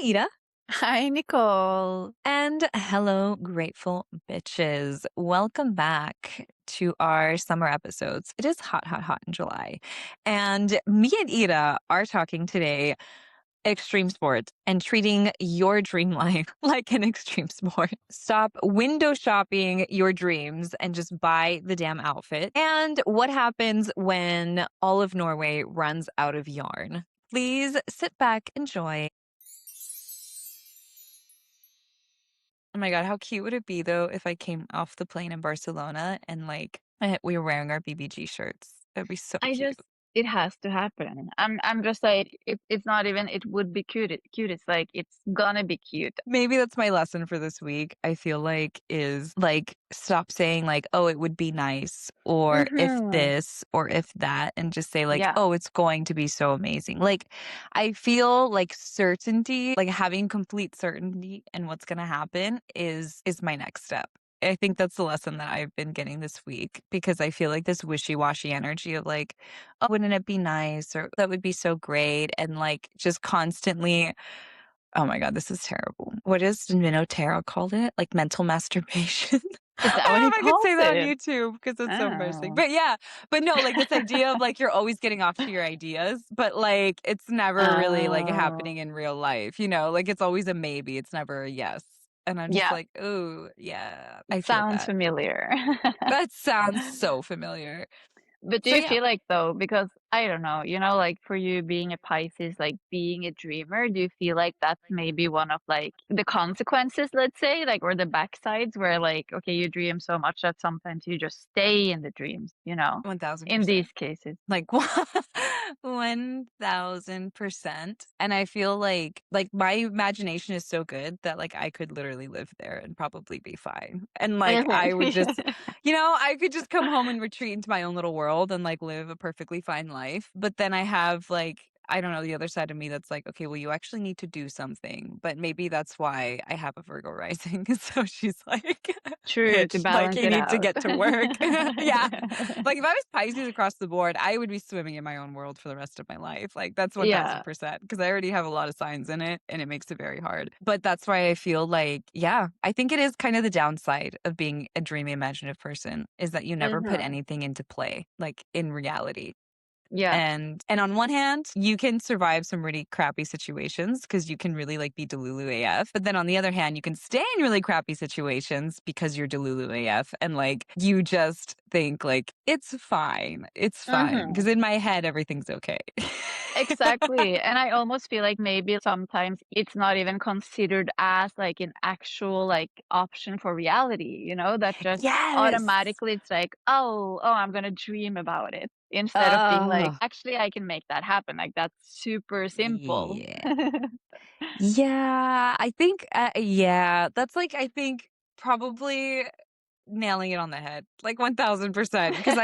Ida. Hi, Nicole. And hello, grateful bitches. Welcome back to our summer episodes. It is hot, hot, hot in July. And me and Ida are talking today extreme sports and treating your dream life like an extreme sport. Stop window shopping your dreams and just buy the damn outfit. And what happens when all of Norway runs out of yarn? Please sit back, enjoy. Oh my God, how cute would it be though if I came off the plane in Barcelona and we were wearing our BBG shirts? That'd be so I cute. just it has to happen. I'm just like it's not even it would be cute. It's like it's gonna be cute. Maybe that's my lesson for this week. I feel like is like stop saying like, oh, it would be nice or if Hmm. this or if that and just say like, Yeah. oh, it's going to be so amazing. Like I feel like certainty, like having complete certainty in what's going to happen is my next step. I think that's the lesson that I've been getting this week because I feel like this wishy-washy energy of like, oh, wouldn't it be nice or that would be so great and like just constantly. Oh my God, this is terrible. What is Mino Tara called it? Like mental masturbation. Is I that don't what know he if I could calls say that on it? YouTube because it's so embarrassing. Oh. But yeah, but no, like this idea of like you're always getting off to your ideas, but like it's never really like Oh. happening in real life, like it's always a maybe, it's never a yes. And I'm just Yeah. like, oh, yeah, I feel Sounds that. familiar. That sounds so familiar. But do So you yeah, feel like though, because I don't know, like for you being a Pisces, like being a dreamer, do you feel like that's maybe one of like the consequences, let's say, like or the backsides where like, okay, you dream so much that sometimes you just stay in the dreams, in 1000%. these cases. Like 1000%. And I feel like my imagination is so good that like I could literally live there and probably be fine. And like I would just, Mhm. I could just come home and retreat into my own little world and like live a perfectly fine life. But then I have like I don't know, the other side of me that's like, okay, well, you actually need to do something. But maybe that's why I have a Virgo rising. So she's like, True, to bitch, like balance you it need to out. get to work. Yeah. Like if I was Pisces across the board, I would be swimming in my own world for the rest of my life. Like that's Yeah. 1000% because I already have a lot of signs in it and it makes it very hard. But that's why I feel like, yeah, I think it is kind of the downside of being a dreamy, imaginative person is that you never put Hmm. anything into play, like in reality. Yeah. And on one hand, you can survive some really crappy situations because you can really like be Delulu AF. But then on the other hand, you can stay in really crappy situations because you're Delulu AF and like you just think like it's fine. It's fine. Hmm. Because in my head, everything's okay. Exactly. And I almost feel like maybe sometimes it's not even considered as like an actual like option for reality, that just Yes. automatically it's like, oh, I'm gonna dream about it instead of being like, Oh, actually I can make that happen. Like that's super simple. yeah. Yeah. I think, yeah, that's like, I think probably nailing it on the head, like 1000%. Because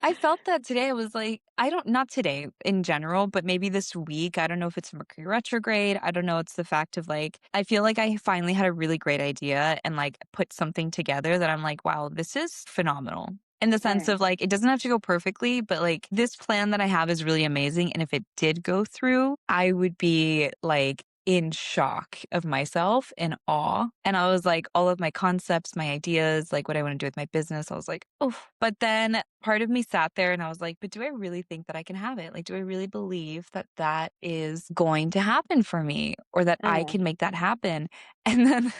I felt that today. I was like, I don't, not today in general, but maybe this week. I don't know if it's Mercury retrograde. I don't know. It's the fact of like, I feel like I finally had a really great idea and like put something together that I'm like, wow, this is phenomenal. In the sense Mm. of like, it doesn't have to go perfectly, but like this plan that I have is really amazing. And if it did go through, I would be like, in shock of myself and awe. And I was like, all of my concepts, my ideas, like what I want to do with my business, I was like, oh. But then part of me sat there and I was like, but do I really think that I can have it? Like, do I really believe that that is going to happen for me or that I Mm. can make that happen? And then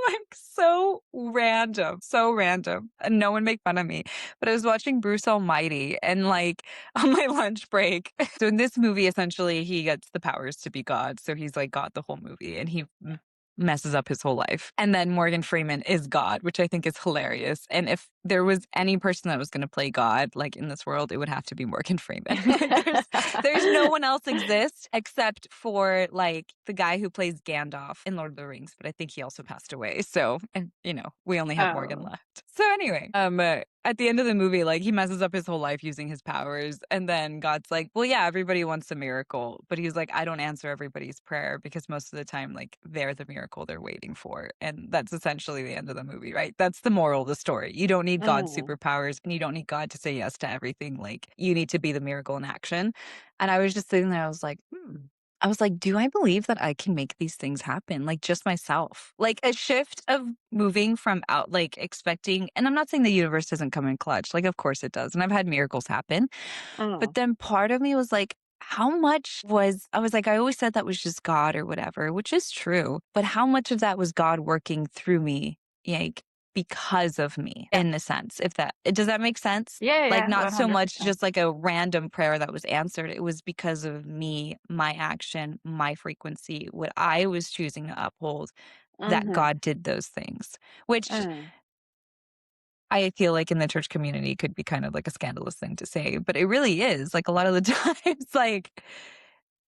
like so random. And no one make fun of me. But I was watching Bruce Almighty and like on my lunch break. So in this movie, essentially, he gets the powers to be God. So he's like God the whole movie and he messes up his whole life. And then Morgan Freeman is God, which I think is hilarious. And if there was any person that was going to play God, like in this world, it would have to be Morgan Freeman. Like there's no one else exists except for like the guy who plays Gandalf in Lord of the Rings, but I think he also passed away. So, and we only have Morgan Oh. left. So anyway, at the end of the movie, like he messes up his whole life using his powers. And then God's like, well, yeah, everybody wants a miracle. But he's like, I don't answer everybody's prayer because most of the time, like they're the miracle they're waiting for. And that's essentially the end of the movie, right? That's the moral of the story. You don't need God's Mm. superpowers and you don't need God to say yes to everything. Like you need to be the miracle in action. And I was just sitting there, I was like, I was like, "Do I believe that I can make these things happen?" Like, just myself. Like, a shift of moving from out like, expecting and I'm not saying the universe doesn't come in clutch, like, of course it does, and I've had miracles happen, but Mm. then part of me was like, how much was I was like, I always said that was just God or whatever, which is true, but how much of that was God working through me, like, because of me, Yeah. in a sense, if that does that make sense? Yeah, Like, yeah, not so much 100%. just like a random prayer that was answered, it was because of me, my action, my frequency, what I was choosing to uphold, that Mhm. God did those things, which Mm. I feel like in the church community could be kind of like a scandalous thing to say, but it really is. Like a lot of the times, like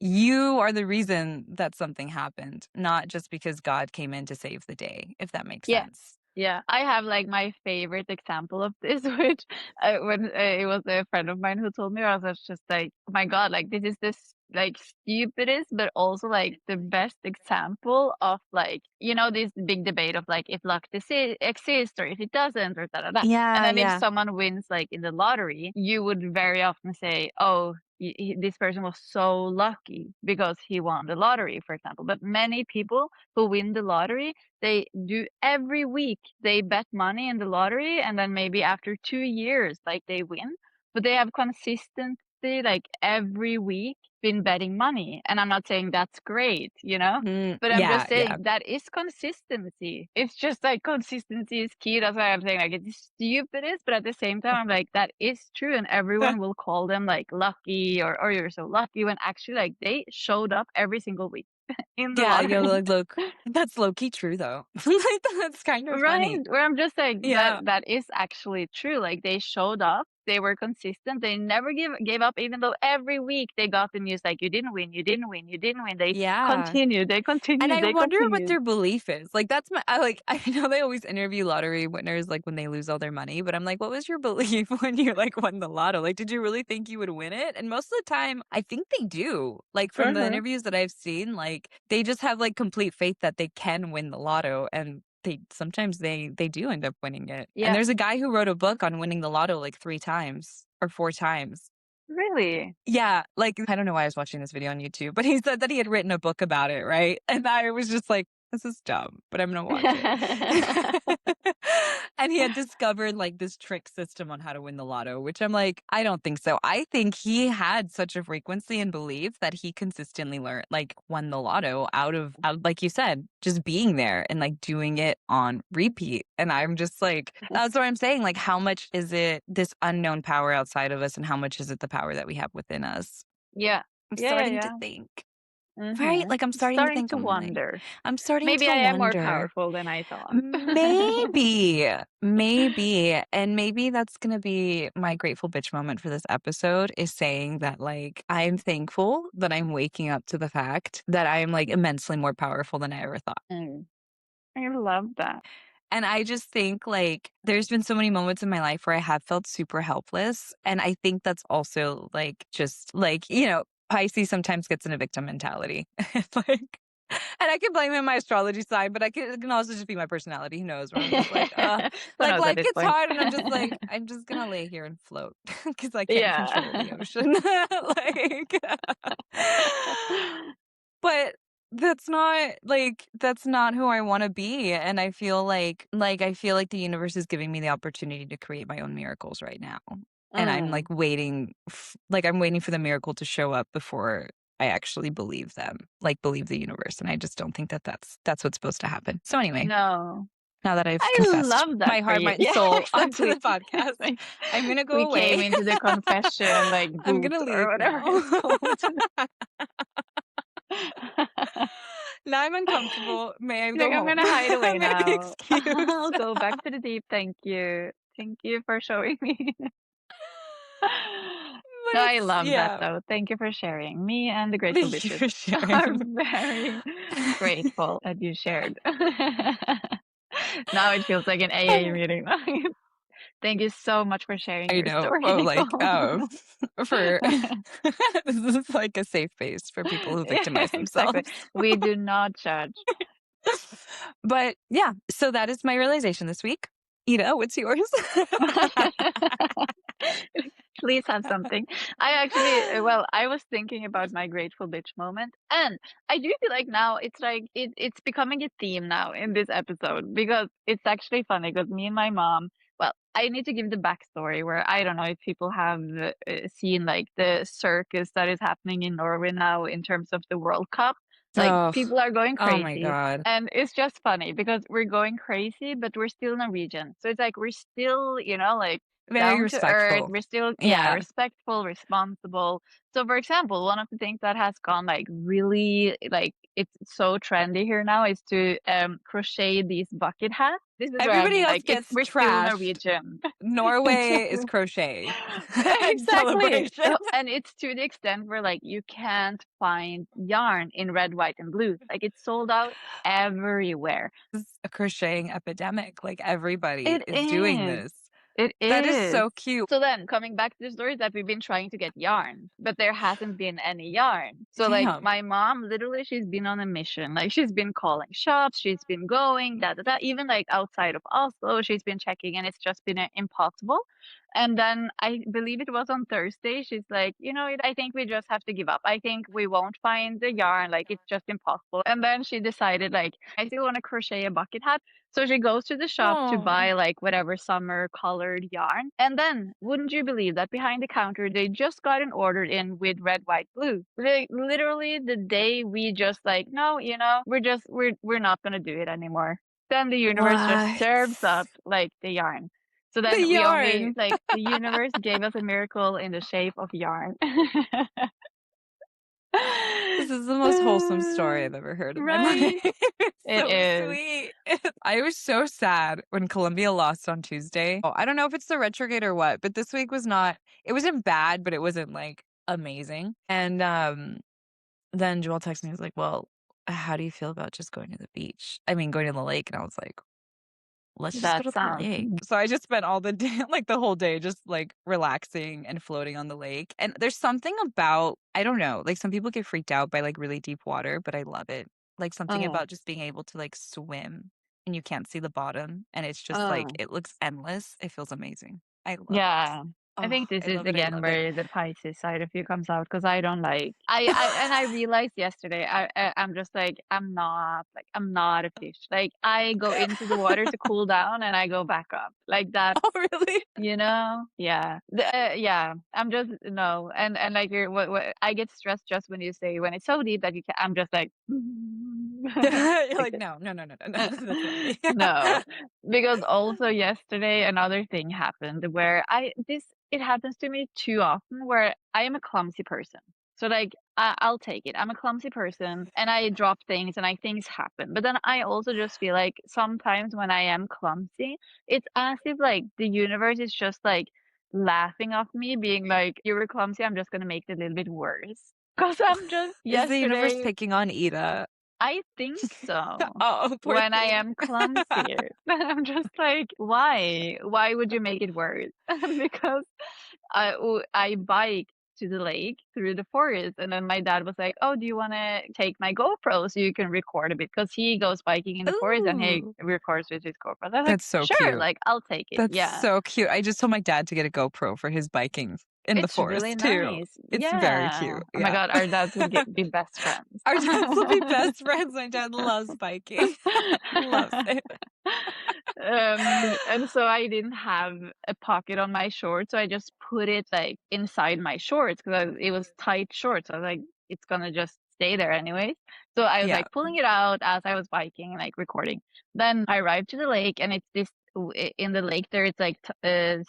you are the reason that something happened, not just because God came in to save the day, if that makes Yeah. sense. Yeah, I have, like, my favorite example of this, which, when, it was a friend of mine who told me, I was just like, "Oh my god, like, this is this like, stupidest, but also, like, the best example of, like, this big debate of, like, if luck exists or if it doesn't or da da da." And Yeah, then if yeah. someone wins, like, in the lottery, you would very often say, "Oh, this person was so lucky because he won the lottery," for example. But many people who win the lottery, they do every week, they bet money in the lottery, and then maybe after 2 years, like, they win, but they have consistency, like, every week been betting money, and I'm not saying that's great, but I'm Yeah, just yeah. saying that is consistency. It's just, like, consistency is key, that's why I'm saying, like, it's stupidest, but at the same time, I'm like, that is true, and everyone will call them, like, lucky or "You're so lucky," when actually, like, they showed up every single week in the Yeah, you're lottery. like, look, that's low key true though. Like that's kind of Right, funny. where I'm just like, Yeah. that is actually true, like, they showed up, they were consistent, they never gave up even though every week they got the news like, "You didn't win, you didn't win, you didn't win." They Yeah. continued, they And continued, I they wonder what continued. their belief is. Like, that's my I like I know they always interview lottery winners, like, when they lose all their money, but I'm like, "What was your belief when you, like, won the lotto? Like, did you really think you would win it?" And most of the time, I think they do. Like, from the Uh-huh. interviews that I've seen, like, they just have, like, complete faith that they can win the lotto, and they sometimes they do end up winning it. And Yeah. there's a guy who wrote a book on winning the lotto, like, 3 times or 4 times. Really? Yeah, like, I don't know why I was watching this video on YouTube, but he said that he had written a book about it, right? And I was just like, "This is dumb, but I'm gonna watch it." And he had discovered, like, this trick system on how to win the lotto, which I'm like, "I don't think so." I think he had such a frequency and belief that he consistently learned like, won the lotto out like you said, just being there and, like, doing it on repeat, and I'm just like that's what I'm saying, like, how much is it this unknown power outside of us, and how much is it the power that we have within us? Yeah. I'm Yeah, yeah, starting to yeah. think. Right? Mhm. Like, I'm starting to Starting think, to wonder. I'm starting Maybe to I am more wonder. powerful than I thought. Maybe, maybe, and maybe that's gonna be my grateful bitch moment for this episode is saying that, like, I'm thankful that I'm waking up to the fact that I am, like, immensely more powerful than I ever thought. Mm, I love that. And I just think, like, there's been so many moments in my life where I have felt super helpless, and I think that's also, like, just, like, Pisces sometimes gets in a victim mentality. Like and I can blame it on my astrology sign, but it can also just be my personality, who knows, where I'm just like, Who like, knows at life this gets point? hard, and I'm just like, "I'm just gonna lay here and float because I can't control the Yeah. ocean." Like but that's not who I wanna be, and I feel I feel like the universe is giving me the opportunity to create my own miracles right now, and I'm, Mm, I'm waiting for the miracle to show up before I actually believe them, like, believe the universe, and I just don't think that that's what's supposed to happen. So anyway, no. now that I've I confessed love that my for heart, you. mind, and Yeah, soul onto the exactly. podcast, Like, I'm gonna we go came away. into the confession, like, I'm booth gonna or leave whatever now. it's called. Now I'm uncomfortable. May I Like, go I'm home? gonna hide away May I be now. excused? I'll go back to the deep, thank you. Thank you for showing me. But No, I it's love that, yeah. though. Thank you for sharing. Me and the Grateful Thank you Bitches for are sharing. very grateful that you shared. Now it feels like an AA meeting. Thank you so much for sharing I your know. story, Oh, like, Nicole. for this is like a safe space for people who Yeah, victimize exactly. themselves. We do not judge. But yeah, so that is my realization this week. What's yours? Please have something. I actually, well, I was thinking about my grateful bitch moment, and I do feel like now it's like it's becoming a theme now in this episode because it's actually funny because me and my mom. Well, I need to give the backstory where I don't know if people have seen like the circus that is happening in Norway now in terms of the World Cup. Like Oh, people are going oh my crazy. God. And it's just funny because we're going crazy, but we're still Norwegian. So it's like we're still, like Very down to earth. respectful. We're still, yeah, Yeah. respectful, responsible. So, for example, one of the things that has gone like really like it's so trendy here now is to crochet these bucket hats. This is where I Everybody mean, else like, it's gets we're still trashed. Norwegian. Norway is Exactly. crochet Exactly. celebrations. And it's to the extent where like you can't find yarn in red, white, and blue. Like it's sold out everywhere. It's a crocheting epidemic. Like everybody It is doing is. this. It That is is. so cute. So then coming back to the story that we've been trying to get yarn, but there hasn't been any yarn. So like Damn. my mom, literally she's been on a mission. Like she's been calling shops, she's been going, da da da, even like outside of Oslo, she's been checking and it's just been impossible. And then I believe it was on Thursday, she's like, I think we just have to give up. I think we won't find the yarn, like it's just impossible. And then she decided like I still want to crochet a bucket hat. So she goes to the shop to Oh, buy like whatever summer colored yarn. And then, wouldn't you believe that behind the counter, they just got an order in with red, white, blue. Like literally the day we just like, no, we're not gonna do it anymore. Then the universe just what? serves up like the yarn. So The then we only yarn. like the universe gave us a miracle in the shape of yarn. This is the most wholesome story I've ever heard in my life. Right? It's It so is. sweet. I was so sad when Colombia lost on Tuesday. Oh, I don't know if it's the retrograde or what, but this week was not, it wasn't bad, but it wasn't like amazing. And then Joel texted me, he was like, well, how do you feel about just going to the beach? I mean, going to the lake. And I was like, let's just go That to the sounds lake. So I just spent all the day, like the whole day, just like relaxing and floating on the lake. And there's something about, I don't know, like some people get freaked out by like really deep water, but I love it. Like something oh, about just being able to like swim and you can't see the bottom and it's just like, oh. it looks endless. It feels amazing. I love it. Yeah. I Oh, think this I is love it. I again love it. where the Pisces side of you comes out because I don't like I realized yesterday I'm just like I'm not a fish. Like I go into the water to cool down and I go back up. Like that, Oh, really? Yeah. Yeah. I'm just no. And like what I get stressed just when you say when it's so deep that you can I'm just like You're like like, no, no, no, no, no, no, that's not me. no, because also yesterday another thing happened where it happens to me too often where I am a clumsy person. So like I'll take it. I'm a clumsy person and I drop things and things happen. But then I also just feel like sometimes when I am clumsy, it's as if like the universe is just like laughing at me, being like, "You were clumsy. I'm just gonna make it a little bit worse." Because I'm just Is the universe yesterday picking on Ida? I think so. Oh, poor When I thing. am clumsier. I'm just like, "Why? Why would you make it worse?" Because I biked to the lake through the forest, and then my dad was like, "Oh, do you wanna take my GoPro so you can record a bit?" Because he goes biking in the forest and he Ooh. records with his GoPro. I was like, That's so "Sure, cute. like, I'll take it." That's Yeah. so cute. I just told my dad to get a GoPro for his biking in the It's really forest too. nice. It's very Yeah. cute. Oh my Yeah. god, our dads would be best friends. Our dads will be best friends. My dad loves biking. Loves it. And so I didn't have a pocket on my shorts, so I just put it like inside my shorts because it was tight shorts. I was like, it's gonna just stay there anyways. So I was Yeah. like pulling it out as I was biking and like recording. Then I arrived to the lake, and it's this in the lake there is like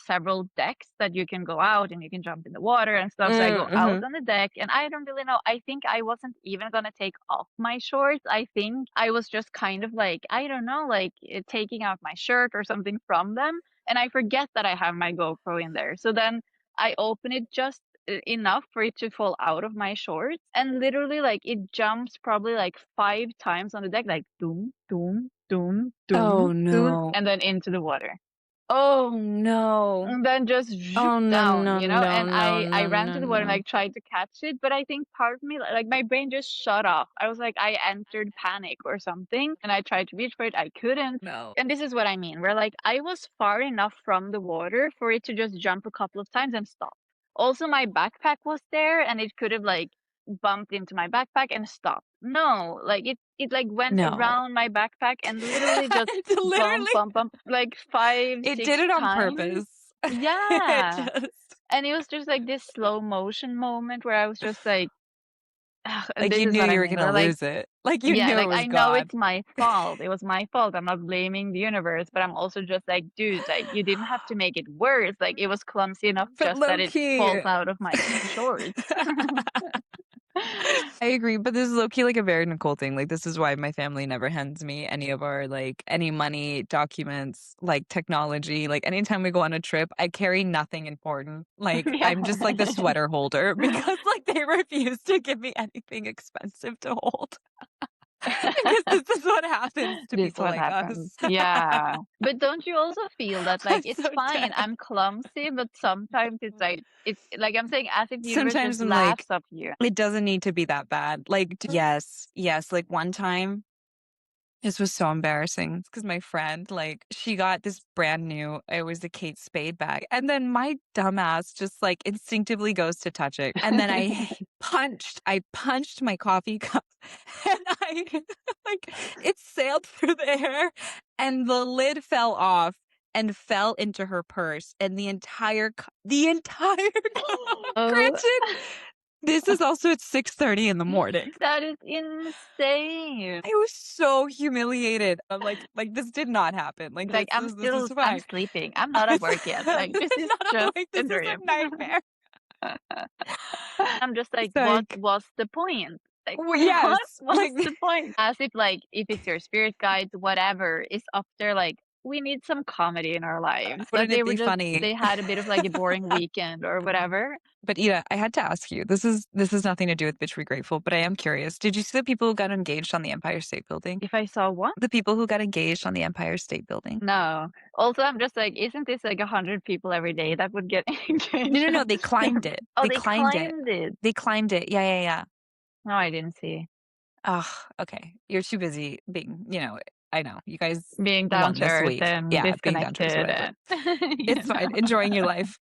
several decks that you can go out and you can jump in the water and stuff. So I go out Mhm. on the deck, and I don't really know. I think I wasn't even gonna take off my shorts. I think I was just kind of like I don't know, like taking out my shirt or something from them, and I forget that I have my GoPro in there. So then I open it just enough for it to fall out of my shorts, and literally like it jumps probably like 5 times on the deck, like doom doom doom doom Oh doom, no. and then into the water. Oh no. And then just zoop Oh no, down, no, no, and no, I no, ran to no, the water and no. like tried to catch it, but I think part of me like my brain just shut off. I was like I entered panic or something, and I tried to reach for it, I couldn't. No. And this is what I mean, where like I was far enough from the water for it to just jump a couple of times and stop. Also, my backpack was there, and it could have, like, bumped into my backpack and stopped. No, like, it, like, went No. around my backpack and literally just It bump, literally bump, bump, like, 5, it 6 did it on times. purpose. It Yeah, just and it was just, like, this slow motion moment where I was just like, ugh, and like, this you is knew what I you were mean, gonna where, like, lose it. Like, you yeah, knew it like, was I know gone. it's my fault. It was my fault. I'm not blaming the universe, but I'm also just like, dude, like, you didn't have to make it worse. Like, it was clumsy enough But just that low it key falls out of my shorts. I agree, but this is low key like a very Nicole thing. Like, this is why my family never hands me any of our like any money, documents, like technology. Like, anytime we go on a trip, I carry nothing important. Like, Yeah. I'm just like the sweater holder because like they refuse to give me anything expensive to hold. Because this is what happens to This people what like happens. us. Yeah. But don't you also feel that, like, I'm it's so fine, dead. I'm clumsy, but sometimes it's like I'm saying, as if the universe Sometimes just I'm like, laughs at you. it doesn't need to be that bad. Like, yes, yes. Like, one time, this was so embarrassing because my friend, like, she got this brand new, it was a Kate Spade bag. And then my dumbass just like instinctively goes to touch it. And then I punched my coffee cup and I, like, it sailed through the air and the lid fell off and fell into her purse. And the entire cup, Oh, granted, this is also at 6:30 in the morning. that is insane. I was so humiliated. I'm like, "This did not happen. Like, Like, this is I'm fine." sleeping. I'm not I at was work yet. Like, this is not just like, a "This is a dream. nightmare." I'm just like, It's what like, was the point? Like, well, what yes, was like, the point? As if, like, if it's your spirit guides, whatever, is up there, like, we need some comedy in our lives. That wouldn't it be they funny? had a bit of like a boring weekend or whatever. But, Ida, I had to ask you, this is nothing to do with Bitch Be Grateful, but I am curious. Did you see the people who got engaged on the Empire State Building? If I saw one? The people who got engaged on the Empire State Building? No. Also, I'm just like, isn't this like 100 people every day that would get No, engaged no, no, at they the same climbed it. Oh, They they climbed it. climbed it. They climbed it. Yeah, yeah, yeah. No, I didn't see. Oh, okay. You're too busy being, I know. You guys Being down won to this earth week. and Yeah, being down to earth, disconnected whatever. and It's you fine. Enjoying your life.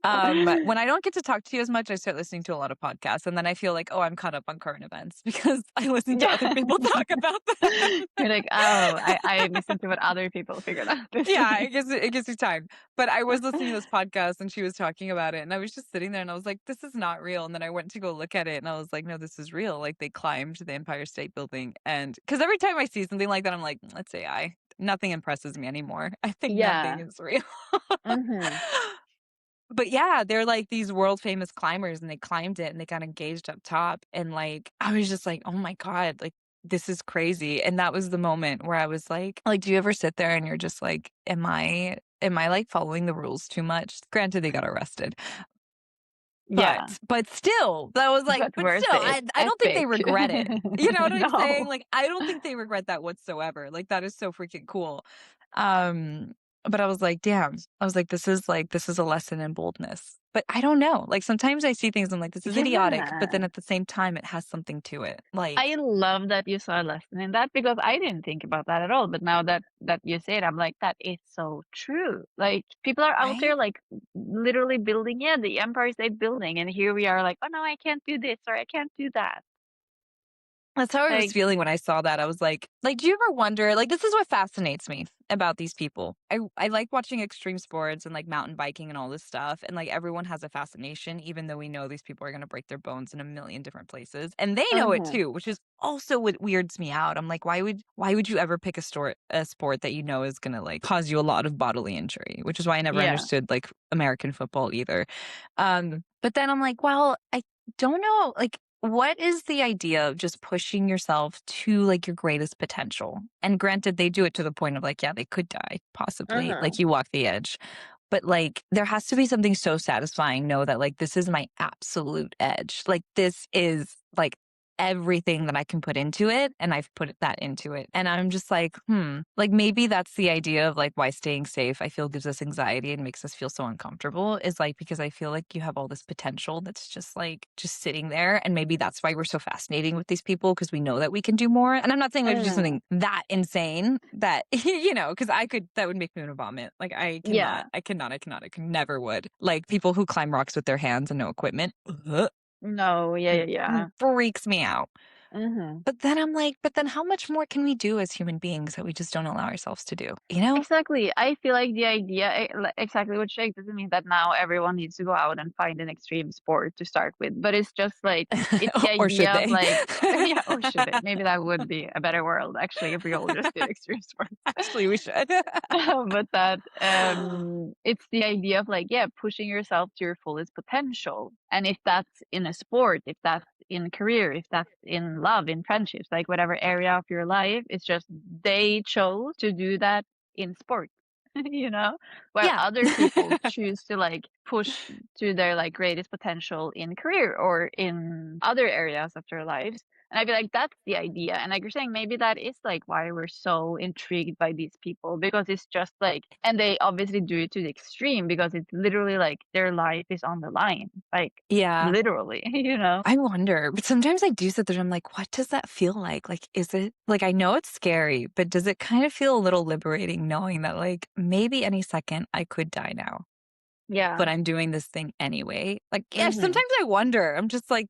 When I don't get to talk to you as much, I start listening to a lot of podcasts, and then I feel like, oh, I'm caught up on current events because I listen to other Yeah. people talk about them. You're like, "Oh, I listened to what other people figured out this Yeah, week." it gives you time. But I was listening to this podcast and she was talking about it and I was just sitting there and I was like, this is not real. And then I went to go look at it and I was like, no, this is real. Like, they climbed the Empire State Building. And because every time I see something like that, I'm like, let's say nothing impresses me anymore. I think nothing Yeah. is real. Mhm. But yeah, they're like these world famous climbers and they climbed it and they got engaged up top. And like, I was just like, oh my God, like, this is crazy. And that was the moment where I was like, do you ever sit there and you're just like, am I like following the rules too much? Granted, they got arrested. But Yeah, but still, that was like, but but worth still, it. I don't think they Epic. regret it. You know what I'm saying? No. Like, I don't think they regret that whatsoever. Like, that is so freaking cool. Um, but I was like, damn. I was like, this is a lesson in boldness. But I don't know. Like, sometimes I see things, I'm like, this is idiotic, but then Yeah. at the same time, it has something to it. Like, I love that you saw a lesson in that because I didn't think about that at all. But now that you say it, I'm like, that is so true. Like people are out there right? like literally building, yeah, the Empire State Building, and here we are like, oh no, I can't do this or I can't do that. That's how I was Like, feeling when I saw that. I was like, do you ever wonder, like, this is what fascinates me about these people. I like watching extreme sports and like mountain biking and all this stuff. And like everyone has a fascination, even though we know these people are gonna break their bones in a million different places. And they know it mhm, too, which is also what weirds me out. I'm like, why would you ever pick a sport that you know is gonna like cause you a lot of bodily injury? Which is why I never yeah, understood like American football either. But then I'm like, well, I don't know, like, what is the idea of just pushing yourself to like your greatest potential? And granted, they do it to the point of like, yeah, they could die, possibly. mhm, Like, you walk the edge. But like, there has to be something so satisfying, know that like this is my absolute edge. Like, this is like everything that I can put into it, and I've put that into it. And I'm just like, like maybe that's the idea of like why staying safe I feel gives us anxiety and makes us feel so uncomfortable is like because I feel like you have all this potential that's just like just sitting there. And maybe that's why we're so fascinating with these people because we know that we can do more. And I'm not saying I should do Mm, something that insane that, you know, because I could, that would make me want to vomit. Like yeah. I could never would. Like people who climb rocks with their hands and no equipment. Ugh, No, yeah, yeah, yeah. freaks me out. Mhm. But then I'm like, but then how much more can we do as human beings that we just don't allow ourselves to do? You know? Exactly. I feel like the idea, exactly what Shake doesn't mean that now everyone needs to go out and find an extreme sport to start with, but it's just like it's the Or should idea of they? like, yeah, or should they? Maybe that would be a better world actually if we all just did extreme sports. Actually, we should. But that it's the idea of like, yeah, pushing yourself to your fullest potential. And if that's in a sport, if that's in career, if that's in love, in friendships, like whatever area of your life, it's just they chose to do that in sport. You know, while Yeah. other people choose to like push to their like greatest potential in career or in other areas of their lives. And I feel like that's the idea. And like you're saying, maybe that is like why we're so intrigued by these people because it's just like, and they obviously do it to the extreme because it's literally like their life is on the line, like Yeah. literally, you know? I wonder, but sometimes I do sit there and I'm like, what does that feel like? Like, is it like, I know it's scary, but does it kind of feel a little liberating knowing that like maybe any second I could die now, Yeah. but I'm doing this thing anyway? Like, yeah, Hmm. sometimes I wonder. I'm just like,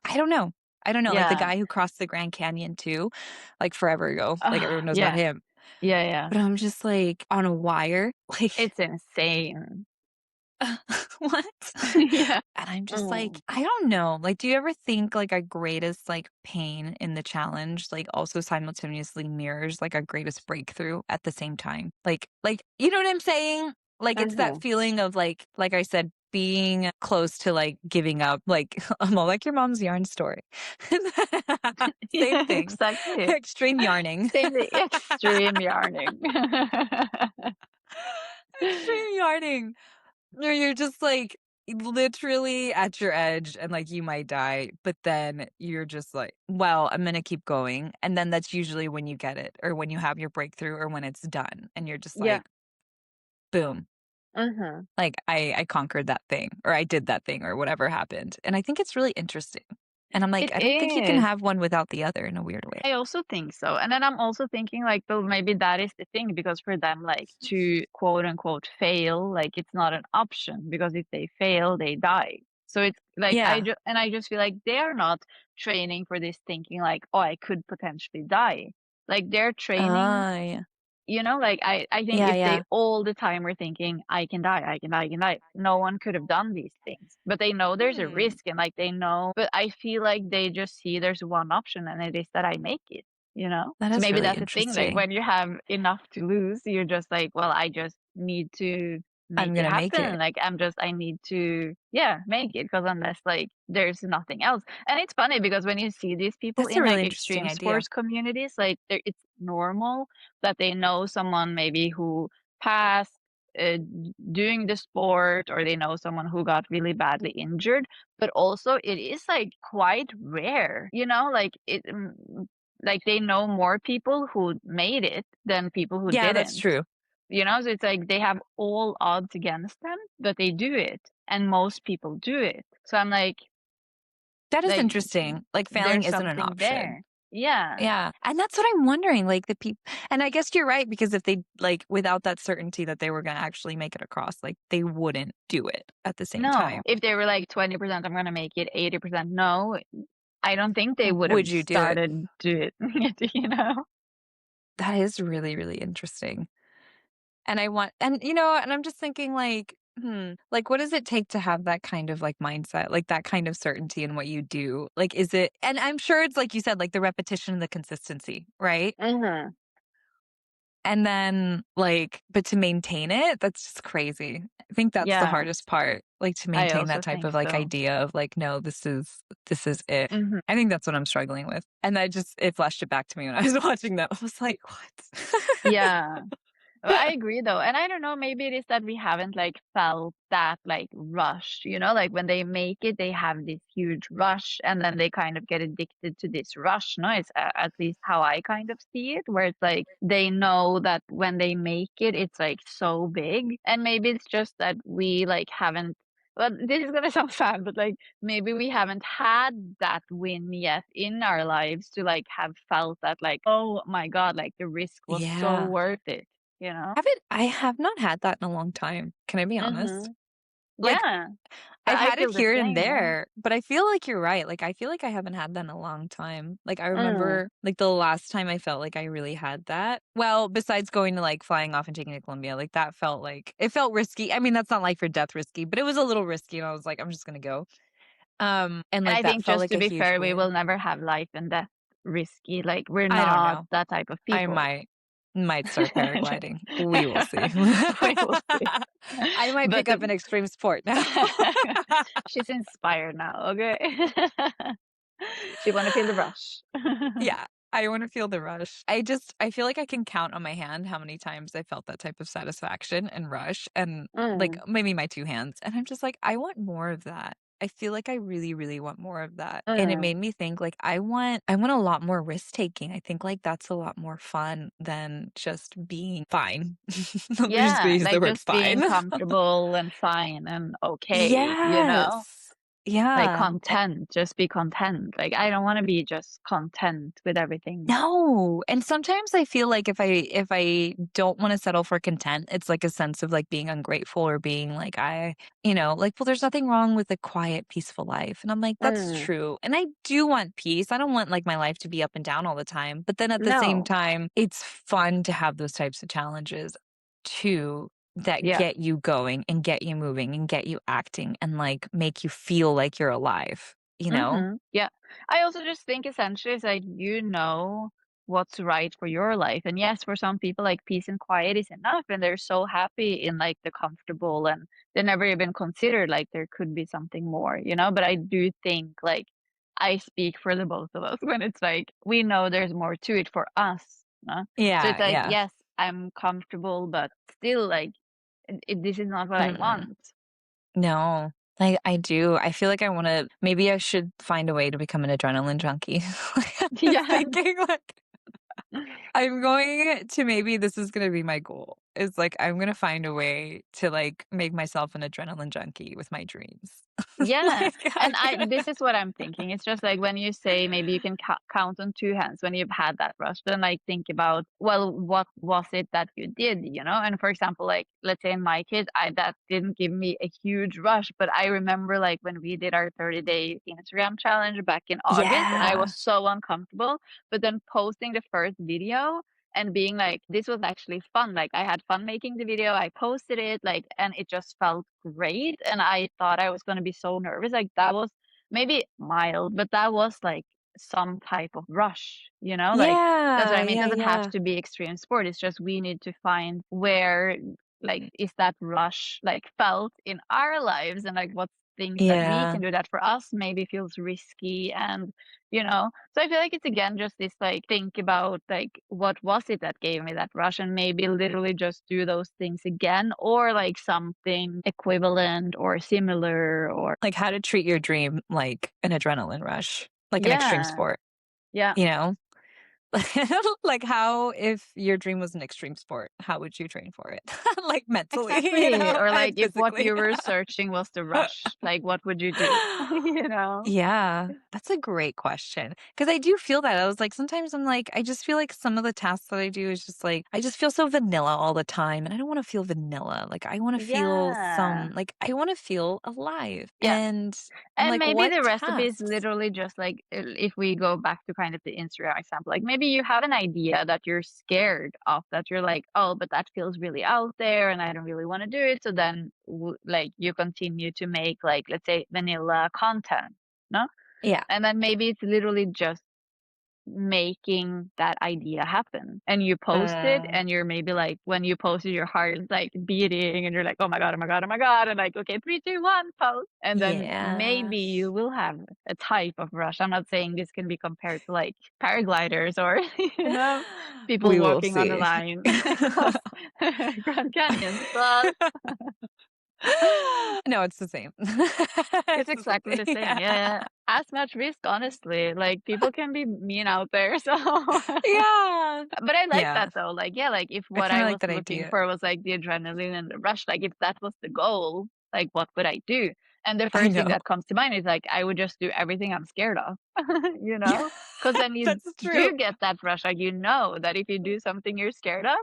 I don't know. I don't know. Like the Yeah. guy who crossed the Grand Canyon too, like forever ago, like everyone knows about Yeah. him. Yeah. Yeah. But I'm just like on a wire, like, It's insane. what? Yeah. And I'm just like, Mm. I don't know. Like, do you ever think like our greatest like pain in the challenge, like also simultaneously mirrors like our greatest breakthrough at the same time? Like, you know what I'm saying? Like, it's that Mhm. feeling of like I said, being close to like giving up. Like, I'm all like your mom's yarn story. Same Yeah, thing. exactly. Extreme yarning. Same the extreme yarning. Extreme yarning. Or you're just like literally at your edge and like you might die, but then you're just like, well, I'm gonna keep going. And then that's usually when you get it or when you have your breakthrough or when it's done and you're just Yeah. like, boom. Mhm. Like I conquered that thing or I did that thing or whatever happened. And I think it's really interesting. And I'm like, It I don't think you can is. have one without the other in a weird way. I also think so. And then I'm also thinking like, well, maybe that is the thing because for them, like to quote unquote fail, like it's not an option because if they fail, they die. So it's like Yeah. I just feel like they are not training for this thinking like, oh, I could potentially die. Like they're training. Yeah. You know, like, I think Yeah, if they yeah. all the time were thinking, "I can die, I can die, I can die," no one could have done these things. But they know there's a Hmm. risk and, like, they know but I feel like they just see there's one option, and it is that I make it, you know? That So is maybe really that's the thing, like, interesting. when you have enough to lose, you're just like, "Well, I just need to make I'm it gonna make happen." it. Like, I need to, yeah, make it because unless, like, there's nothing else. And it's funny because when you see these people That's a in, really like, interesting extreme idea. sports communities, like, it's normal that they know someone maybe who passed doing the sport or they know someone who got really badly injured, but also it is like quite rare, you know, like like they know more people who made it than people who Yeah, that's didn't, true. you know, so it's like they have all odds against them, but they do it and most people do it. So I'm That is like interesting. Like, failing there's isn't an something option. there. Yeah. Yeah, and that's what I'm wondering, like, the people, and I guess you're right, because if they like, without that certainty that they were gonna actually make it across, like, they wouldn't do it at the same No, time. if they were like 20% I'm gonna make it, 80% no, I don't think they would have Would you do it? started do it, you know? That is really, really interesting, and I want and, you know, and I'm just thinking, like, like, what does it take to have that kind of, like, mindset, like, that kind of certainty in what you do? Like, is it and I'm sure it's like you said, like, the repetition and the consistency, right? Mhm. And then, like but to maintain it, that's just crazy. I think that's the Yeah, hardest part, like, to I maintain that also type think of, like, so. idea of, like, "No, this is it." Mhm. I think that's what I'm struggling with, and I just it flashed it back to me when I was watching that. I was like, "What?" Yeah. Well, I agree though. And I don't know, maybe it is that we haven't like felt that like rush, like when they make it, they have this huge rush and then they kind of get addicted to this rush. No, it's at least how I kind of see it, where it's like they know that when they make it, it's like so big. And maybe it's just that we like haven't, well, this is gonna sound sad, but like maybe we haven't had that win yet in our lives to like have felt that like, oh my God, like the risk was so Yeah. worth it, you know? I have not had that in a long time, can I be honest? Mhm. Like, Yeah, but I've I had it feel the here and same, yeah. there, but I feel like you're right, like, I feel like I haven't had that in a long time. Like, I Mm, remember, like, the last time I felt like I really had that well, besides going to, like, flying off and taking to Colombia, like, that felt like it felt risky. I mean, that's not life or death risky, but it was a little risky, and I was like, "I'm just gonna go." And, and like, I that think felt just like to a be huge fair, we will win. never have life and death risky, like, we're I don't not know. that type of I people. might start paragliding. We will see. We will see. I might But pick up an extreme sport now. she's inspired now, okay? She wanna feel the rush. Yeah, I wanna feel the rush. I feel like I can count on my hand how many times I felt that type of satisfaction and rush and, like, Mm, maybe my 2 hands, and I'm just like, "I want more of that." I feel like I really, really want more of that, and it mm. made me think, like, I want a lot more risk taking. I think, like, that's a lot more fun than just being fine. Let me just gonna Yeah, use the like, word just being fine. comfortable and fine and okay, you know? Yes. Like, Yeah. content, just be content. Like, I don't wanna be just content with everything. No, and sometimes I feel like if I don't wanna settle for content, it's like a sense of, like, being ungrateful or being like, like, "Well, there's nothing wrong with a quiet, peaceful life," and I'm like, "That's Mm, true," and I do want peace. I don't want, like, my life to be up and down all the time, but then at the same no. time, it's fun to have those types of challenges too that Yeah. get you going and get you moving and get you acting and, like, make you feel like you're alive, you know? Mhm. Yeah. I also just think essentially it's like you know what's right for your life. And yes, for some people like peace and quiet is enough and they're so happy in like the comfortable and they never even considered like there could be something more. But I do think like I speak for the both of us when it's like we know there's more to it for us. So it's Yeah, like, yeah. yes, I'm comfortable, but still like this is not what I Mm-mm. want. No, I do. I feel like I wanna maybe I should find a way to become an adrenaline junkie. I was Yeah. thinking, like, I'm going to maybe this is gonna be my goal, is, like, I'm gonna find a way to, like, make myself an adrenaline junkie with my dreams. Yeah, Like, and I this is what I'm thinking. It's just like when you say maybe you can count on two hands when you've had that rush, then like think about, well, what was it that you did? And for example, like let's say in my case, I that didn't give me a huge rush, but I remember like when we did our 30-day Instagram challenge back in August, and I yeah. was so uncomfortable. But then posting the first video and being like, this was actually fun. Like I had fun making the video, I posted it, like, and it just felt great. And I thought I was going to be so nervous. Like that was maybe mild, but that was like some type of rush. Like that's what Yeah, I mean. It yeah, doesn't have yeah. to be extreme sport. It's just we need to find where like is that rush like felt in our lives and like what things that we Yeah. can do that for us maybe feels risky and so I feel like it's again just this like think about like what was it that gave me that rush and maybe literally just do those things again or like something equivalent or similar or Like, how to treat your dream like an adrenaline rush, like an extreme yeah, sport, yeah, you know? Like, how if your dream was an extreme sport, how would you train for it? Like, mentally, exactly. Or like and if what physically. you were searching was the rush, like what would you do? you know? Yeah, that's a great question. Because I do feel that. I was like, sometimes I'm like, I just feel like some of the tasks that I do is just like, I just feel so vanilla all the time, and I don't wanna feel vanilla. Like, I wanna feel Yeah. I wanna feel alive, Yeah. and I'm And like, maybe "What the recipe is tasks?" literally just like if we go back to kind of the Instagram example, like maybe you have an idea that you're scared of, that you're like, oh, but that feels really out there and I don't really want to do it. So then, like, you continue to make, like, let's say, vanilla content, no? Yeah. And then maybe it's literally just making that idea happen. And you post it Uh, and you're maybe like when you post it your heart is like beating and you're like, "Oh my god, oh my god, oh my god," and like, "Okay, 3, 2, 1, post." And then yeah. maybe you will have a type of rush. I'm not saying this can be compared to like paragliders or, you know, people We will walking on the see. line across Grand Canyons, but No, it's the same. it's It's the same exactly thing. the same. Yeah, yeah. As much risk, honestly. Like people can be mean out there, so Yeah. but I like Yeah. that though. Like, yeah, like if I what kinda I like was that looking idea. for was like the adrenaline and the rush, like if that was the goal, like what would I do? And the I first thing know. that comes to mind is like I would just do everything I'm scared of, you Yeah. know? Because then you That's true. do get that rush. Like you know that if you do something you're scared of,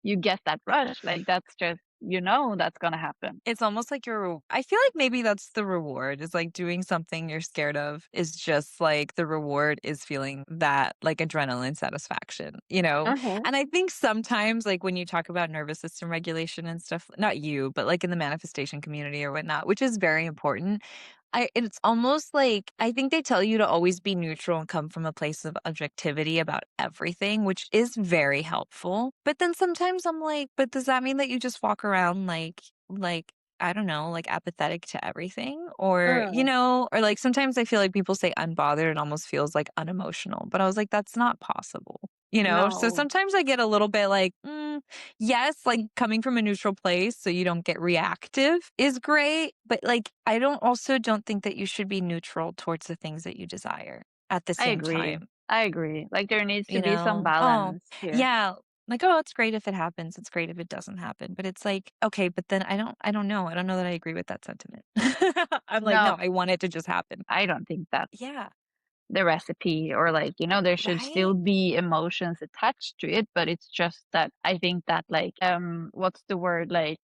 you get that rush. Like that's just you know that's gonna happen. It's almost like you're I feel like maybe that's the reward, is, like, doing something you're scared of is just, like, the reward is feeling that, like, adrenaline satisfaction, you know? Mhm. And I think sometimes, like, when you talk about nervous system regulation and stuff not you, but, like, in the manifestation community or whatnot, which is very important, it's almost like I think they tell you to always be neutral and come from a place of objectivity about everything, which is very helpful. But then sometimes I'm like, but does that mean that you just walk around like I don't know, like apathetic to everything? Or, Mm. or like sometimes I feel like people say unbothered and almost feels like unemotional. But I was like, that's not possible. So No, sometimes I get a little bit like, yes, like coming from a neutral place so you don't get reactive is great, but like I don't think that you should be neutral towards the things that you desire at the I same agree. time, I agree. Like there needs to be some Oh, balance here. yeah, like, oh, it's great if it happens. It's great if it doesn't happen. But it's like, okay, but then I don't know. I don't know that I agree with that sentiment. I'm like, no, No, I want it to just happen. I don't think that's Yeah, the recipe or like, you know, there should right? still be emotions attached to it, but it's just that I think that like what's the word like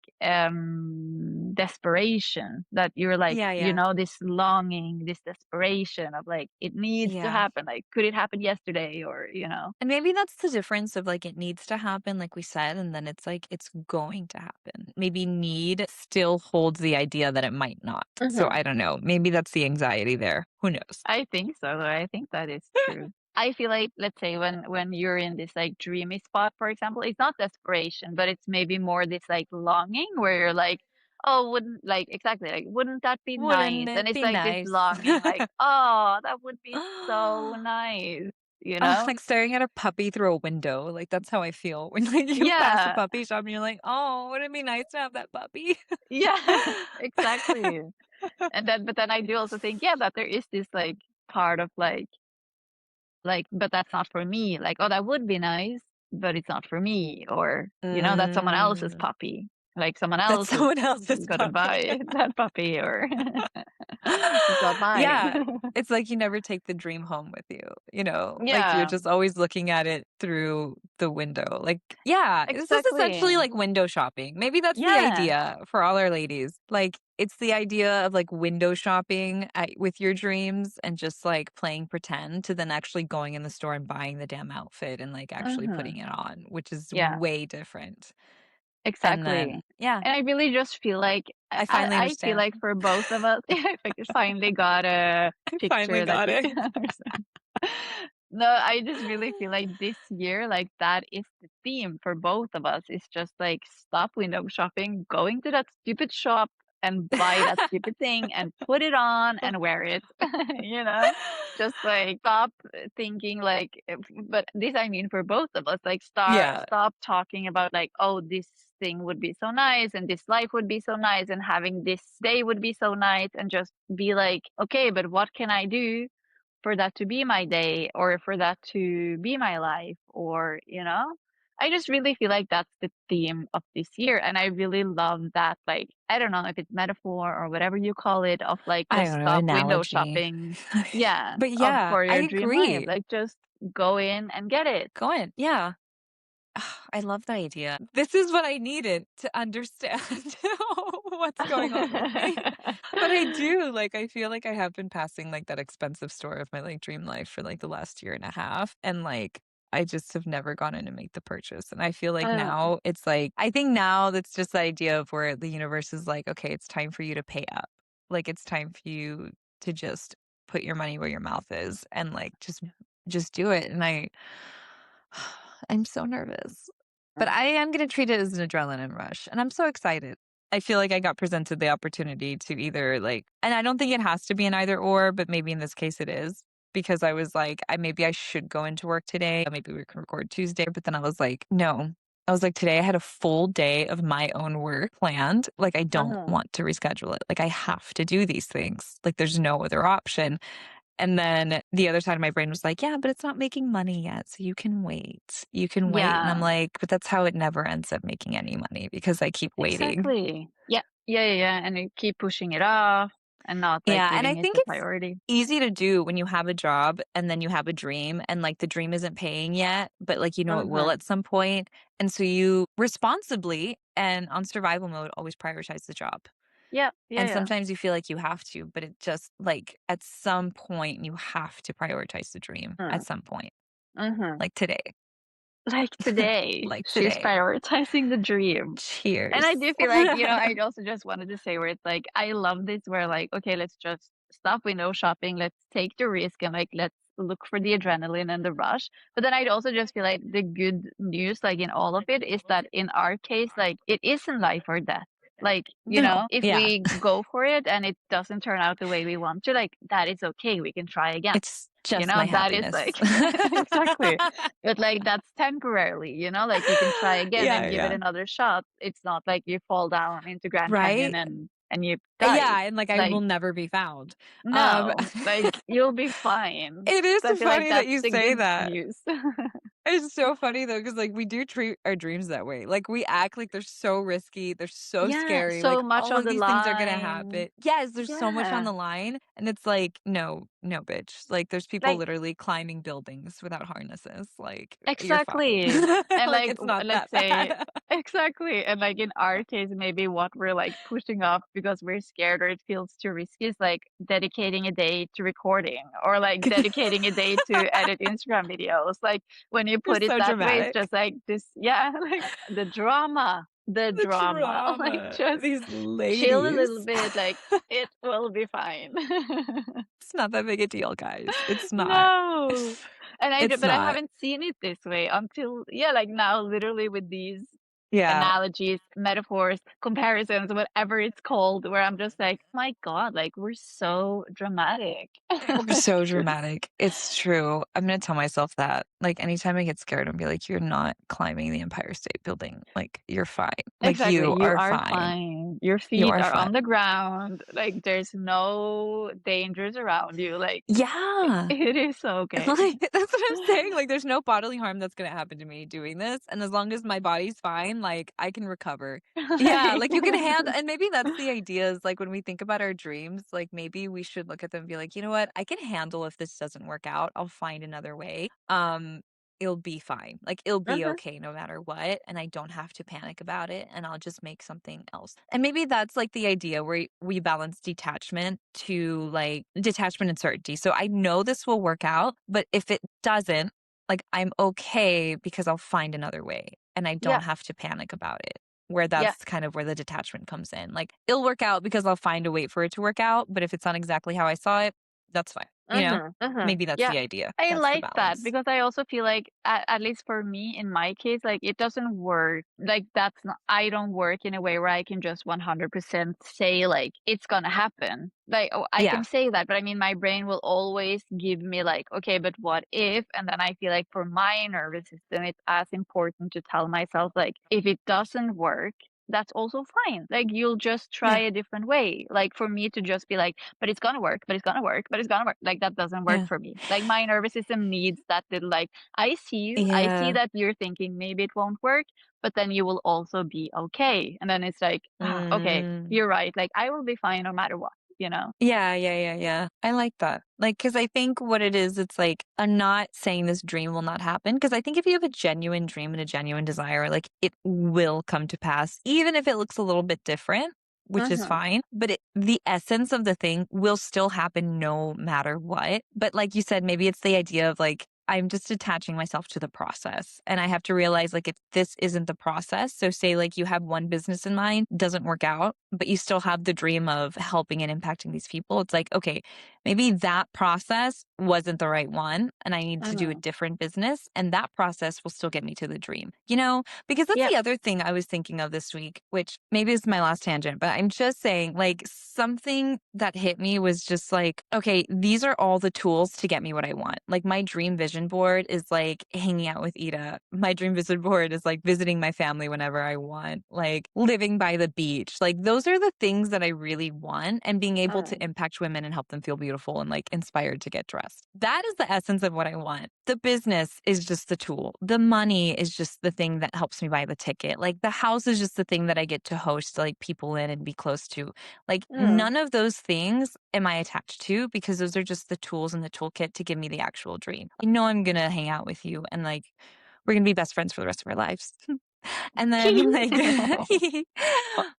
desperation that you're like, Yeah, you yeah. know, this longing, this desperation of like it needs to Yeah. happen. Like could it happen yesterday or, you know. And maybe that's the difference of like it needs to happen, like we said, and then it's like it's going to happen. Maybe need still holds the idea that it might not. So Mhm. I don't know. Maybe that's the anxiety there. Who knows? I think so. I think that is true. I feel like, let's say, when you're in this like dreamy spot, for example, it's not desperation, but it's maybe more this like longing where you're like, oh, wouldn't like exactly like wouldn't that be Wouldn't nice? And it it's be like this nice? longing, like, oh, that would be so nice, you Oh, know? like staring at a puppy through a window. Like that's how I feel when like you pass a Yeah, puppy shop and you're like, oh, would it be nice to have that puppy? yeah, exactly. And then, but then I do also think, yeah, that there is this like part of like, but that's not for me. Like, oh, that would be nice, but it's not for me. Or, you know, that's someone else's Mm, puppy. Like someone that's else is someone else's gonna puppy. buy that puppy or it's not mine. Yeah. It's like you never take the dream home with you, Like, you're Yeah, just always looking at it through the window. Like, yeah, this is exactly. essentially like window shopping. Maybe that's the Yeah. idea for all our ladies. Like, it's the idea of, like, window shopping with your dreams and just, like, playing pretend to then actually going in the store and buying the damn outfit and, like, actually Hmm. putting it on, which is Yeah, way different. And then exactly. yeah, And I really just feel like I finally I feel understand. like for both of us, yeah, like finally got a I finally picture that got you it. can understand. No, I just really feel like this year, like that is the theme for both of us. It's just like stop window shopping, going to that stupid shop and buy that stupid thing and put it on and wear it. You know, just like stop thinking like, but this I mean for both of us, like Yeah. stop talking about like, oh, this thing would be so nice and this life would be so nice and having this day would be so nice and just be like, okay, but what can I do for that to be my day or for that to be my life or you know I just really feel like that's the theme of this year and I really love that like I don't know if it's metaphor or whatever you call it of like I just don't know, stop window analogy. shopping yeah But of yeah, for I your dream life agree. like just go in and get it. Go in. Yeah. I love that idea. This is what I needed to understand what's going on with me. But I do, like, I feel like I have been passing, like, that expensive store of my, like, dream life for, like, the last year and a half, and, like, I just have never gone in to make the purchase, and I feel like Mm, now it's like I think now that's just the idea of where the universe is like, "Okay, it's time for you to pay up." Like, it's time for you to just put your money where your mouth is and, like, just just do it. And I'm so nervous, but I am going to treat it as an adrenaline rush. And I'm so excited. I feel like I got presented the opportunity to either like, and I don't think it has to be an either or, but maybe in this case it is because I was like, maybe I should go into work today. Maybe we can record Tuesday. But then I was like, no. I was like, today I had a full day of my own work planned. Like, I don't Uh-huh. want to reschedule it. Like, I have to do these things. Like, there's no other option. And then the other side of my brain was like, "Yeah, but it's not making money yet, so you can wait. You can wait." And I'm Yeah, like, "But that's how it never ends up making any money because I keep waiting." exactly. Yeah. Yeah, yeah, yeah, and you keep pushing it off and not, like, Yeah, and I giving it think the it's priority. easy to do when you have a job and then you have a dream and, like, the dream isn't paying yet, but, like, you know it will Uh-huh. at some point, and so you responsibly and on survival mode always prioritize the job. Yeah, yeah, And yeah. sometimes you feel like you have to, but it just like, at some point, you have to prioritize the dream at Mm. some point, Mhm. like today. Like today, Like she's today. prioritizing the dream. And I Cheers. do feel like, I also just wanted to say where it's like, I love this where like, okay, let's just stop window shopping. Let's take the risk and like, let's look for the adrenaline and the rush. But then I'd also just feel like the good news, like in all of it, is that in our case, like it isn't life or death. Like, No. if Yeah. we go for it and it doesn't turn out the way we want to, like that is okay. We can try again. It's just my That is happiness. like exactly. But like that's temporarily, like you can try again Yeah, and give it yeah. another shot. It's not like you fall down into Grand Canyon Right? and you die. Yeah, and, like, I will Like never be found. Um, no, like you'll be fine. it is So I feel like funny that that's you the say good that. news. It's so funny though, because like, we do treat our dreams that way. Like, we act like they're so risky, they're so Yeah, scary, like, so much all on of the these things are gonna line. happen. Yes, there's so much on Yeah. the line, and it's like, "No, no, bitch." Like, there's people Like literally climbing buildings without harnesses, like, you're fine. exactly. And Like, like it's not let's that say bad. exactly. And like in our case, maybe what we're like pushing off because we're scared or it feels too risky is like dedicating a day to recording or like dedicating a day to edit Instagram videos. Like when you You're put it so that way, it's dramatic. just like this, yeah, like the drama, the The drama. Like drama, just these chill a little ladies. bit, like it will be fine. It's not that big a deal, guys. It's not. No. And It's but I not. haven't seen it this way until yeah, like now literally with these Yeah. analogies, metaphors, comparisons, whatever it's called, where I'm just like, "My God, like we're so dramatic." We're Like so just dramatic. It's true. I'm gonna tell myself that. Like, anytime I get scared, I'll be like, "You're not climbing the Empire State Building. Like, you're fine. Like, exactly, you you are are fine. fine. Your You feet are are fine." on the ground. Like there's no dangers around you. Like Yeah. it is okay. Like, that's what I'm saying. Like, there's no bodily harm that's gonna happen to me doing this, and as long as my body's fine, like, I can recover. Yeah, Like like, you can handle and maybe that's the idea is, like, when we think about our dreams, like, maybe we should look at them and be like, "You know what? I can handle if this doesn't work out. I'll find another way. It'll be fine. Like, it'll be mhm, okay no matter what, and I don't have to panic about it, and I'll just make something else." And maybe that's, like, the idea where we balance detachment to, like detachment and certainty. So, I know this will work out, but if it doesn't, like, I'm okay because I'll find another way, and I yeah, don't have to panic about it. Where yeah. that's kind of where the detachment comes in. Like, it'll work out because I'll find a way for it to work out, but if it's not exactly how I saw it, that's fine, you know? Mhm, mhm. Maybe that's Yeah, the idea. I That's the like that balance. because I also feel like at least for me in my case, like it doesn't work. Like that's not I don't work in a way where I can just 100% say like it's gonna happen. Like oh, I Yeah. can say that, but I mean my brain will always give me like, okay, but what if? And then I feel like for my nervous system, it's as important to tell myself like if it doesn't work, that's also fine. Like you'll just try Yeah. a different way. Like for me to just be like but it's gonna work, but it's gonna work, but it's gonna work. Like that doesn't work Yeah. for me. Like my nervous system needs that little like, I see you, I see Yeah. that you're thinking maybe it won't work, but then you will also be okay. And then it's like, ah, okay, Mm. you're right. Like I will be fine no matter what. Yeah, yeah, yeah, yeah. I like that. Like, because I think what it is, it's like, I'm not saying this dream will not happen. Because I think if you have a genuine dream and a genuine desire, like, it will come to pass, even if it looks a little bit different, which is Mm-hmm. fine. But the essence of the thing will still happen no matter what. But like you said, maybe it's the idea of like, I'm just attaching myself to the process. And I have to realize, like, if this isn't the process, so say, like, you have one business in mind, doesn't work out, but you still have the dream of helping and impacting these people. It's like, okay, maybe that process wasn't the right one and I need to do a Mhm. different business and that process will still get me to the dream. Because that's Yeah. the other thing I was thinking of this week, which maybe is my last tangent, but I'm just saying like something that hit me was just like, okay, these are all the tools to get me what I want. Like my dream vision board is like hanging out with Ida. My dream vision board is like visiting my family whenever I want, like living by the beach. Like those are the things that I really want and being able to Mm. impact women and help them feel beautiful and like inspired to get dressed. That is the essence of what I want. The business is just the tool. The money is just the thing that helps me buy the ticket. Like the house is just the thing that I get to host like people in and be close to. Like Mm. none of those things am I attached to because those are just the tools in the toolkit to give me the actual dream. I know I'm going to hang out with you and like we're going to be best friends for the rest of our lives. And then like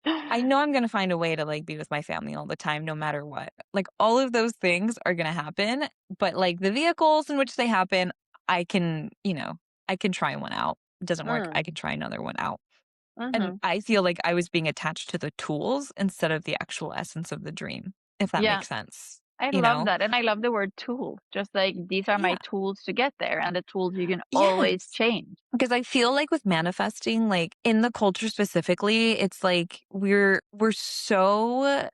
I know I'm gonna find a way to like be with my family all the time, no matter what. Like all of those things are gonna happen, but like the vehicles in which they happen, I can try one out. It doesn't work. I Mm. can try another one out. And Mhm. I feel like I was being attached to the tools instead of the actual essence of the dream, if that Yeah. makes sense. I You love know? that, and I love the word tool. Just like these are my Yeah. tools to get there, and the tools you can always Yes. change. Because I feel like with manifesting, like in the culture specifically, it's like we're so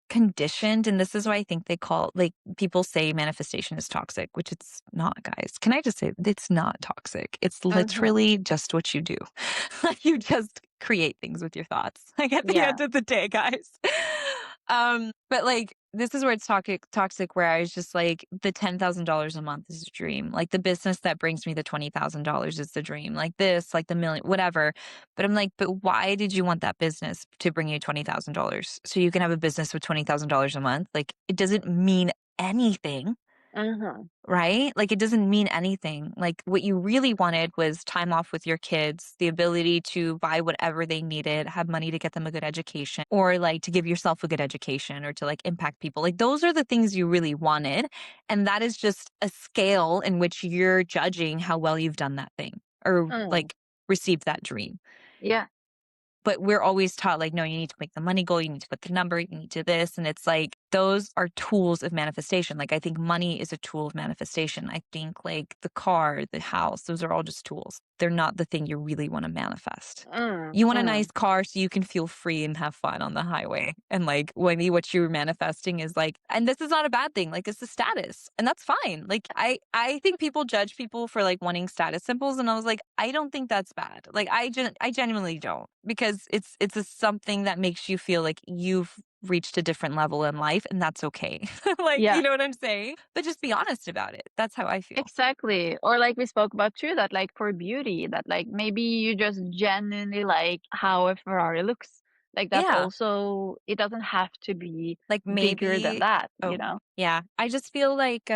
conditioned, and this is why I think they call like people say manifestation is toxic, which it's not, guys. Can I just say it's not toxic? It's Mhm. literally just what you do. Like you just create things with your thoughts. Like at the Yeah. end of the day, guys. But like this is where it's toxic where I was just like the $10,000 a month is a dream. Like the business that brings me the $20,000 is the dream. Like this, like the million, whatever. But I'm like, but why did you want that business to bring you $20,000? So you can have a business with $20,000 a month? Like, it doesn't mean anything, Mhm. right? Like, it doesn't mean anything. Like, what you really wanted was time off with your kids, the ability to buy whatever they needed, have money to get them a good education, or like to give yourself a good education or to like impact people. Like, those are the things you really wanted. And that is just a scale in which you're judging how well you've done that thing or Mm. like received that dream. Yeah. But we're always taught like, no, you need to make the money goal, you need to put the number, you need to this. And it's like those are tools of manifestation. Like I think money is a tool of manifestation. I think like the car, the house, those are all just tools. They're not the thing you really want to manifest. Mm. You want a nice Mm. car so you can feel free and have fun on the highway. And like what you're manifesting is like, and this is not a bad thing. Like it's a status, and that's fine. Like I think people judge people for like wanting status symbols, and I was like, I don't think that's bad. Like I genuinely don't because it's a something that makes you feel like you've reached a different level in life, and that's okay. Like you Yeah. know what I'm saying? But just be honest about it. That's how I feel. Exactly. Or like we spoke about too, that like for beauty, that like maybe you just genuinely like how a Ferrari looks. Like that's Yeah. also, it doesn't have to be Like bigger than maybe. that, you Oh know? yeah. I just feel like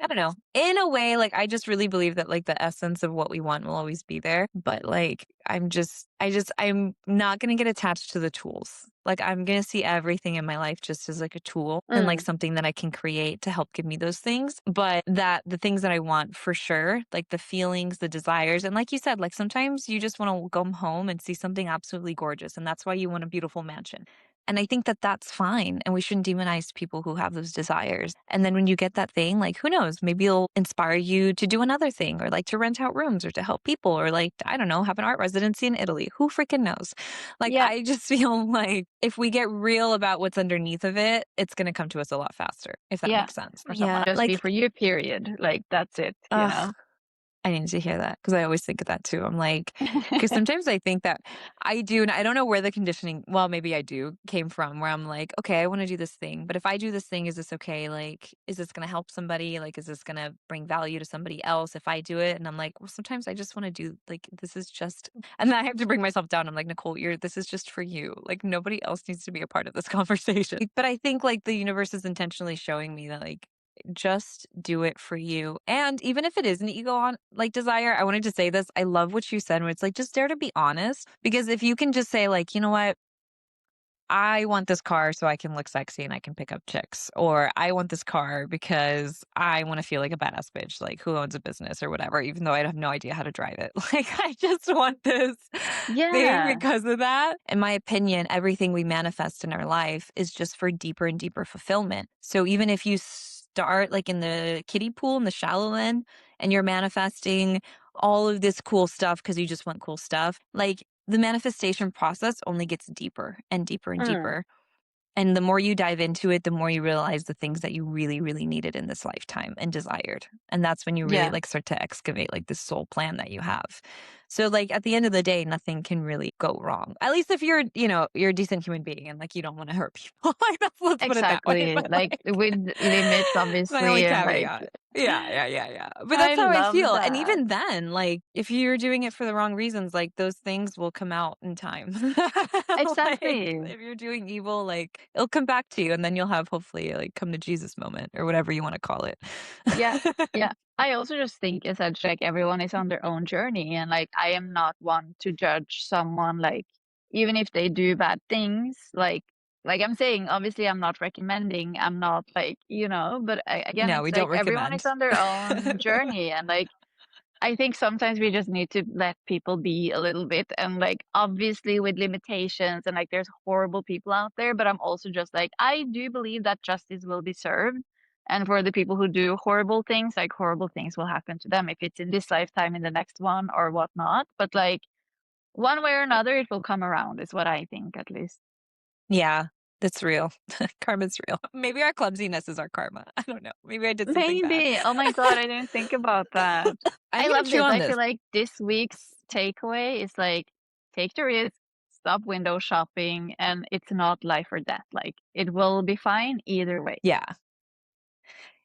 I don't know. In a way, like I just really believe that like the essence of what we want will always be there. But like I'm not gonna get attached to the tools. Like I'm gonna see everything in my life just as like a tool and like Mm. something that I can create to help give me those things. But that the things that I want for sure, like the feelings, the desires, and like you said, like sometimes you just want to come home and see something absolutely gorgeous, and that's why you want a beautiful mansion. And I think that that's fine. And we shouldn't demonize people who have those desires. And then when you get that thing, like, who knows? Maybe it'll inspire you to do another thing or like to rent out rooms or to help people or like, I don't know, have an art residency in Italy. Who freaking knows? Like, Yeah. I just feel like if we get real about what's underneath of it, it's going to come to us a lot faster, if that Yeah. makes sense. For someone. Yeah. Just be Like, for you, period. Like that's it, you ugh. know? I need to hear that because I always think of that too. I'm like, because sometimes I think that I do, and I don't know where the conditioning, well, maybe I do, came from where I'm like, okay, I want to do this thing, but if I do this thing, is this okay? Like, is this going to help somebody? Like, is this going to bring value to somebody else if I do it? And I'm like, well, sometimes I just want to do, like, this is just, and then I have to bring myself down. I'm like, Nicole, this is just for you. Like, nobody else needs to be a part of this conversation. But I think like the universe is intentionally showing me that, like, just do it for you. And even if it is an ego on like desire, I wanted to say this. I love what you said where it's like just dare to be honest. Because if you can just say, like, you know what, I want this car so I can look sexy and I can pick up chicks, or I want this car because I want to feel like a badass bitch, like who owns a business or whatever, even though I have no idea how to drive it. Like, I just want this thing Yeah. because of that. In my opinion, everything we manifest in our life is just for deeper and deeper fulfillment. So even if you start like in the kiddie pool in the shallow end and you're manifesting all of this cool stuff because you just want cool stuff, like the manifestation process only gets deeper and deeper and Mm. deeper. And the more you dive into it, the more you realize the things that you really, really needed in this lifetime and desired. And that's when you really Yeah. like start to excavate like this soul plan that you have. So like at the end of the day, nothing can really go wrong. At least if you're, you're a decent human being and like you don't want to hurt people. Like let's put it that way. Exactly. But Like like with limits, my only obviously, and like caveat. Yeah, yeah, yeah, yeah. But that's I how I love feel. And that. even then, like if you're doing it for the wrong reasons, like those things will come out in time. Like Exactly. if you're doing evil, like it'll come back to you and then you'll have hopefully like come to Jesus moment or whatever you want to call it. Yeah. Yeah. I also just think essentially like everyone is on their own journey, and like I am not one to judge someone like even if they do bad things, like I'm saying, obviously I'm not recommending, I'm not like, but again, No, it's we like don't everyone is recommend. on their own journey, and like I think sometimes we just need to let people be a little bit, and like obviously with limitations, and like there's horrible people out there, but I'm also just like I do believe that justice will be served. And for the people who do horrible things, like horrible things will happen to them if it's in this lifetime, in the next one, or whatnot. But like one way or another, it will come around, is what I think at least. Yeah, that's real. Karma's real. Maybe our clumsiness is our karma. I don't know. Maybe I did something bad. Maybe. Oh my God, I didn't think about that. I'm I gonna love chew this. on I feel this. like this week's takeaway is like take the risk, stop window shopping, and it's not life or death. Like it will be fine either way. Yeah.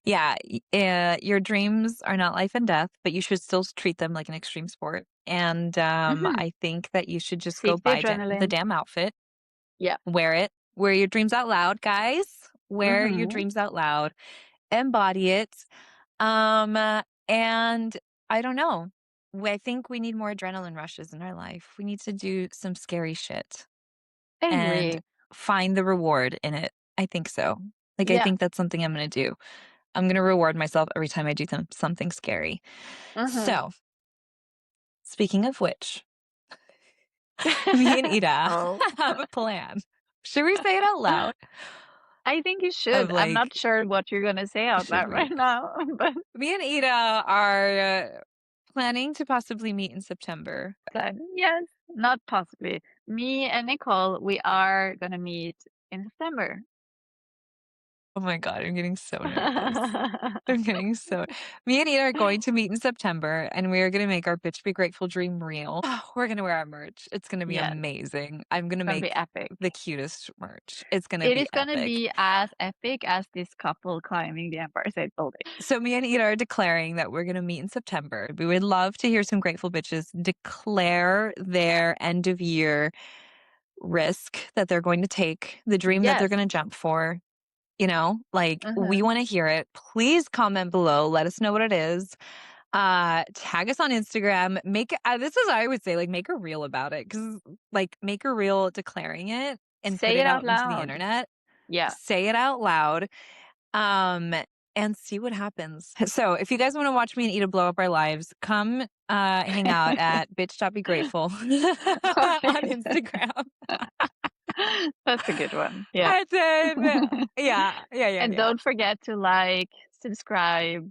Yeah, your dreams are not life and death, but you should still treat them like an extreme sport. And Hmm. I think that you should just go Seek the buy the adrenaline. damn outfit, Yeah. wear it, wear your dreams out loud, guys. Wear your Hmm. dreams out loud, embody it. Um, and I don't know. I think we need more adrenaline rushes in our life. We need to do some scary shit I and agree. find the reward in it. I think so. Like, I Yeah. think that's something I'm going to do. I'm going to reward myself every time I do something scary. Hmm. So, speaking of which, me and Ida Oh, have a plan. Should we say it out loud? I think you Of should. I'm not like, sure what you're gonna say out should loud we? right now, but Me and Ida are planning to possibly meet in September. yes, not possibly. Me and Nicole, we are gonna meet in September. Oh my God, I'm getting so nervous. I'm getting so. Me and Ida are going to meet in September, and we are going to make our Bitch Be Grateful dream real. We're going to wear our merch. It's going to be Yes, amazing. I'm going to gonna be make epic. the cutest merch. It's going to It be is gonna epic. be as epic as this couple climbing the Empire State Building. So me and Ida are declaring that we're going to meet in September. We would love to hear some grateful bitches declare their end of year risk that they're going to take, the dream that they're Yes. going to jump for. Like we Mhm. want to hear it. Please comment below. Let us know what it is. Tag us on Instagram. Make this is I would say like make a reel about it because like make a reel declaring it and put Say it it out out into the loud. internet. Yeah. Say it out loud. Um, and see what happens. So if you guys want to watch me and Ida blow up our lives, come hang out at bitch.begrateful on Okay. Instagram. That's a good one. Yeah. And then yeah, yeah, yeah, And yeah. don't forget to like, subscribe,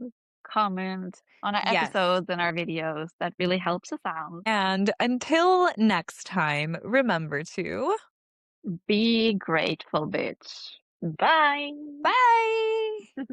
comment on our Yes. episodes and our videos. That really helps us out. And until next time, remember to Be grateful, bitch. Bye. bye.